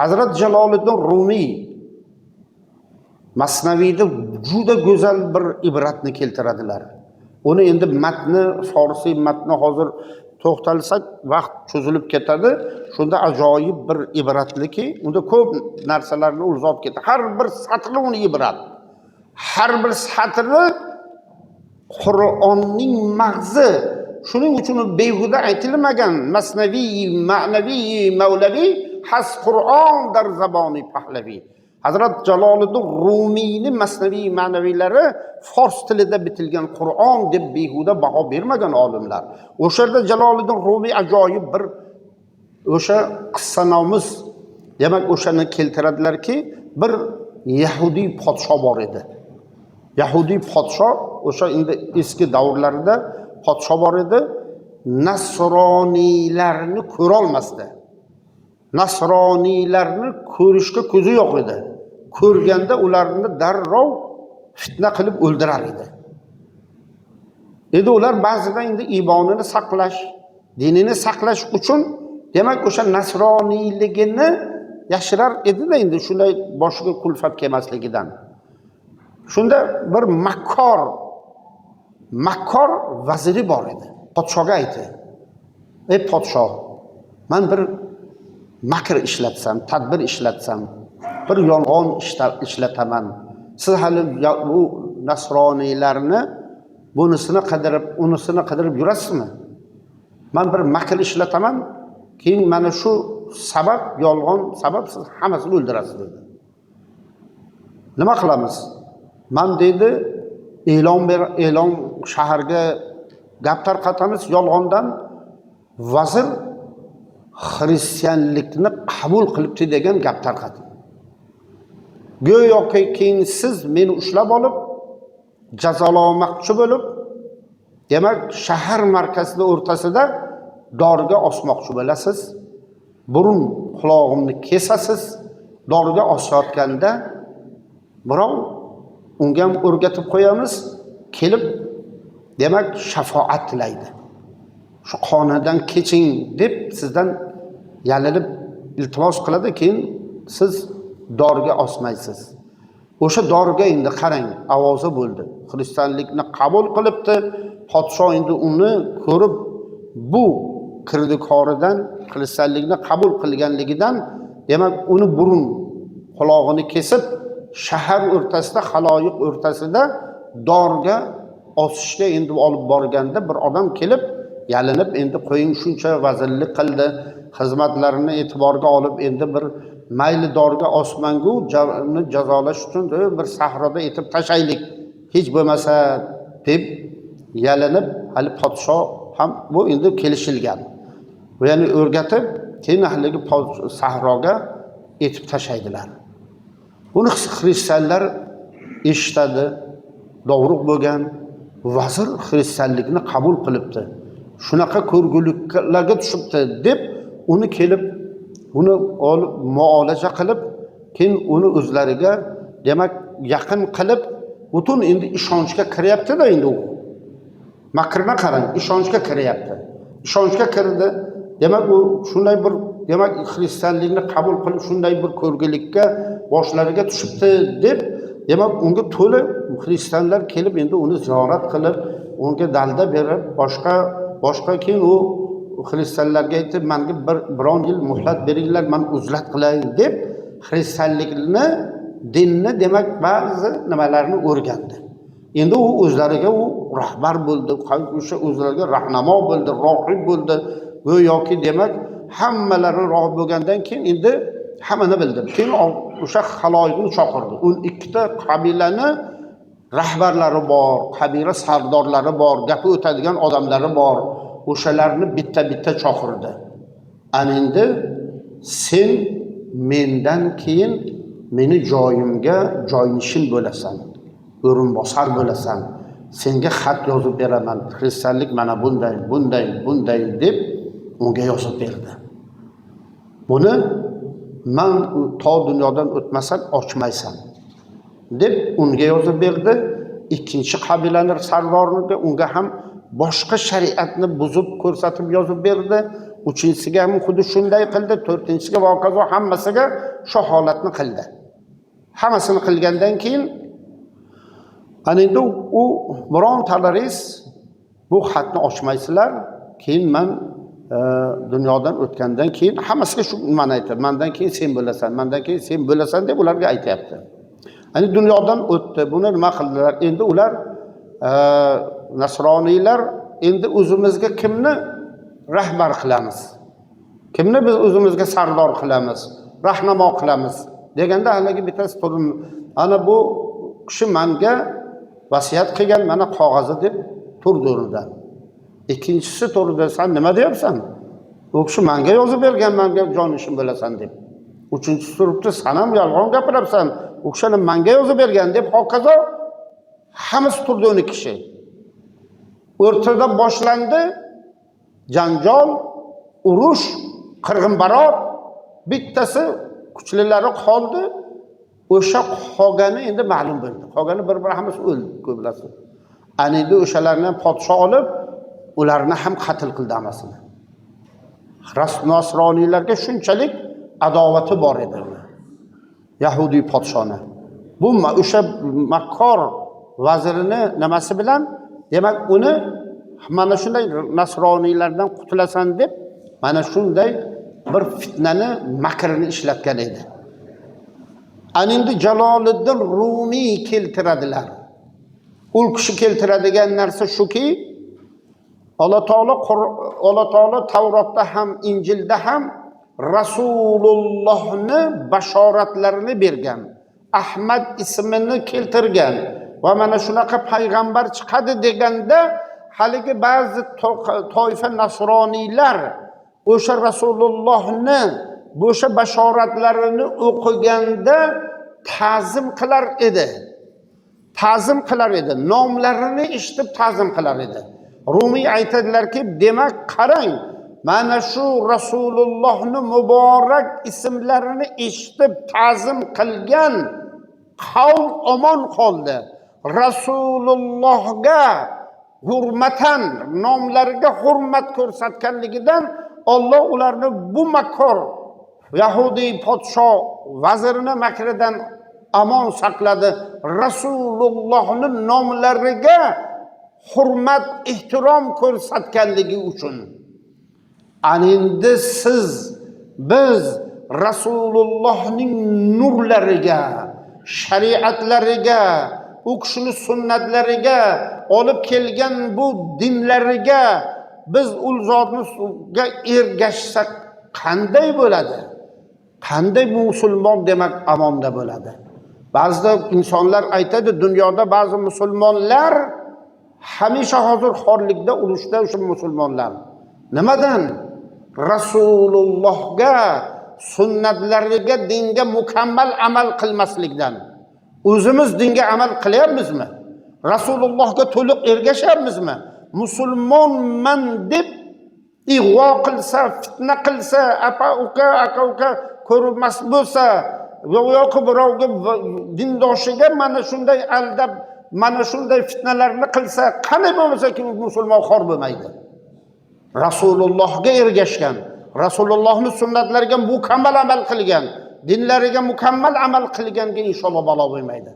Hazrat Jaloliddin Rumiy Masnaviyda juda go'zal bir ibratni keltiradilar. Uni endi matni, forsiy matni hozir to'xtalsak vaqt cho'zilib ketadi. Shunda ajoyib bir ibratliki, unda ko'p narsalarni uzatib ketadi. Har bir satri uni ibrat. Har bir satri Qur'onning mag'zi. Shuning uchun behuda aytilmagan masnaviy, ma'naviy, mavlaviy has Qur'on dar zaboni pahlavi. Hazrat Jaloliddin Rumiyning masnaviy ma'naviylari fors tilida bitilgan Qur'on deb behuda baho bermagan olimlar. O'sha yerda Jaloliddin Rumiy ajoyib bir o'sha qissanomiz, demak o'shani keltiradilarki, bir Yahudiy podsho bor edi. Yahudiy podsho o'sha endi eski davrlarda podsho bor edi. Nasroniylarni ko'ra olmasdi. Nasroniylarni ko'rishga ko'zi yo'q edi. Ko'rganda ularni darrov fitna qilib o'ldirar edi. Endi ular ba'zida endi iymonini saqlash, dinini saqlash uchun demak o'sha nasroniyligini yashirar edi-da, endi shunday boshiga kulfat kelmasligidan. Shunda bir makkor vaziri bor edi. Podshoga aytdi: "Ey podsho, men bir makr ishlatsam, tadbir ishlatsam, bir yolg'on ishlataman. Siz hali bu nasroniylarni bunisini qidirib, unisini qidirib yurasizmi? Men bir makr ishlataman, keyin mana shu sabab, yolg'on sabab siz hammasini o'ldirasiz" dedi. Nima qilamiz? Men dedi, e'lon shaharga gap tarqatamiz yolg'ondan. Vazir xristianlikni qabul qilibdi degan gap tarqatdi. Go'yoki keyin siz meni ushlab olib, jazolamoqchi bo'lib, demak shahar markazida o'rtasida dorga osmoqchi bo'lasiz. Burun quloqimni kesasiz. Dorga osayotganda birov unga ham o'rgatib qo'yamiz, kelib demak shafoat tilaydi. Shu qonidan keching deb sizdan yalinib iltimos qiladi, keyin siz dorga osmaysiz. O'sha dorga endi qarang, ovozi bo'ldi. Xristianlikni qabul qilibdi. Podsho endi uni ko'rib, bu kirdikoridan xristianlikni qabul qilganligidan demak uni burun qulog'ini kesib, shahar o'rtasida, xaloyiq o'rtasida dorga osishga endi olib borganda bir odam kelib yalinib, endi qo'ying, shuncha vazirlik qildi, xizmatlarini e'tiborga olib, endi bir mayli dorga osmangu jazolash uchun bir sahroda etib tashaylik, hech bo'lmasa deb yalinib, hali podsho ham bu endi kelishilgan. Ya'ni o'rgatib, keyin haligi sahroga etib tashaydilar. Buni xristianlar eshitadi, doğruq bo'lgan. Vazir xristianlikni qabul qilibdi, shunaqa ko'rguliklarga tushibdi deb uni kelib, uni olib muolaja qilib, keyin uni o'zlariga demak yaqin qilib, butun endi ishonchga kiryapti-da, endi u makrni qarang, ishonchga kiryapti. Ishonchga kirdi. Demak u shunday bir demak xristianlikni qabul qilib shunday bir ko'rgulikka boshlariga tushibdi deb demak unga to'la xristianlar kelib endi uni ziyorat qilib, unga dalda berib, boshqa keyin u xristianlarga aytib, menga biron yil muhlat beringlar, men uzlat qilay deb xristianlikni, dinni demak ba'zi nimalarni o'rgandi. Endi u o'zlariga u rahbar bo'ldi, o'sha o'zlariga rahnamo bo'ldi, rohib bo'ldi. Go'yoki demak hammalari rohib bo'lgandan keyin endi hammani bildi. Keyin o'sha xaloyiqni chaqirdi. 12 ta qabilani rahbarlari bor, qabila sardorlari bor, gapi o'tadigan odamlari bor. O'shalarni bitta-bitta chaqirdi. Ana endi sen mendan keyin meni joyimga joynishin bo'lasan, o'rinbosar bo'lasan. Senga xat yozib beraman. Xristianlik mana bunday deb unga yozib berdi. Buni men to dunyodan o'tmasam ochmaysan deb unga yozib berdi. Ikkinchi qabilaning sardoriga unga ham boshqa shariatni buzib ko'rsatib yozib berdi. uchinchisiga ham xuddi shunday qildi, to'rtinchisiga va hokazo hammasiga shu holatni qildi. Hammasini qilgandan keyin ana endi u birontalaringiz bu xatni ochmaysizlar, keyin men dunyodan o'tgandan keyin hammasiga shu nimani aytadi. Mendan keyin sen bo'lasan, mendan keyin sen bo'lasan deb ularga aytayapti. Ani dunyodan o'tdi. Buni nima qildilar? Endi ular nasroniylar endi o'zimizga kimni rahbar qilamiz? Kimni biz o'zimizga sardor qilamiz, rahnamo qilamiz deganda haligi bittasi turib, ana bu kishi menga vasiyat qilgan mana qog'ozi deb turdi o'rnidan. Ikkinchisi turdi, sen nima deyapsan? U kishi menga yozib bergan, menga jonishim bo'lasan deb. Uchinchisi turibdi, sen ham yolg'on gapiribsan, u kishini menga yozib bergan deb hokazo hammasi turdi 12 kishi. O'rtada boshlandi janjal, urush, qirg'inbarot. Bittasi kuchlilari qoldi. O'sha qolgani endi ma'lum bo'ldi. Qolgani bir-bir hammasi o'ldi, ko'plasi. Ana endi o'shalarni ham podsho olib, ularni ham qatl qildi hammasini. Nasroniylarga shunchalik adovati bor edi. Yahudiy podshoni. Bu o'sha Makkor vazirini nimasi bilan, demak uni mana shunday nasroniylardan qutulasan deb mana shunday bir fitnani makrini ishlatgan edi. Ana endi Jaloliddin Rumiy keltiradilar. U kishi keltiradigan narsa shuki, Alloh taolo Tavrotda ham, Injilda ham Rasulullohni bashoratlarini bergan. Ahmad ismini keltirgan va mana shunaqa payg'ambar chiqadi deganda haligi ba'zi toifa nasroniylar o'sha Rasulullohni o'sha bashoratlarini o'qiganda ta'zim qilar edi. Ta'zim qilar edi. Nomlarini eshitib ta'zim qilar edi. Rumiy aytadilarki, demak qarang, mana shu Rasulullohni muborak ismlarini eshitib ta'zim qilgan qavm omon qoldi. Rasulullohga hurmatan, nomlariga hurmat ko'rsatganligidan Alloh ularni bu makkor Yahudiy podsho vazirini makridan amon saqladi. Rasulullohning nomlariga hurmat, ehtirom ko'rsatganligi uchun. Endi biz Rasulullohning nurlariga, shariatlariga, u kishining sunnatlariga, olib kelgan bu dinlariga biz ul zotga ergashsak qanday bo'ladi? Qanday bu musulmon demak amonda bo'ladi? Ba'zida insonlar aytadi, dunyoda ba'zi musulmonlar hamisha hozir xorlikda, urushda o'sha musulmonlar. Nimadan? Rasulullohga, sunnatlariga, dinga mukammal amal qilmaslikdan. O'zimiz dinga amal qilyapmizmi? Rasulullohga to'liq ergashyapmizmi? Musulmonman deb ig'vo qilsa, fitna qilsa, aka uka ko'rmas bo'lsa, yo'q birovga dindoshiga mana shunday aldab, mana shunday fitnalarni qilsa, qanday bo'lmasa ki musulmon xor bo'lmaydi. Rasulullohga ergashgan, Rasulullohning sunnatlariga mukammal amal qilgan, dinlariga mukammal amal qilganga inshaalloh balo bo'lmaydi.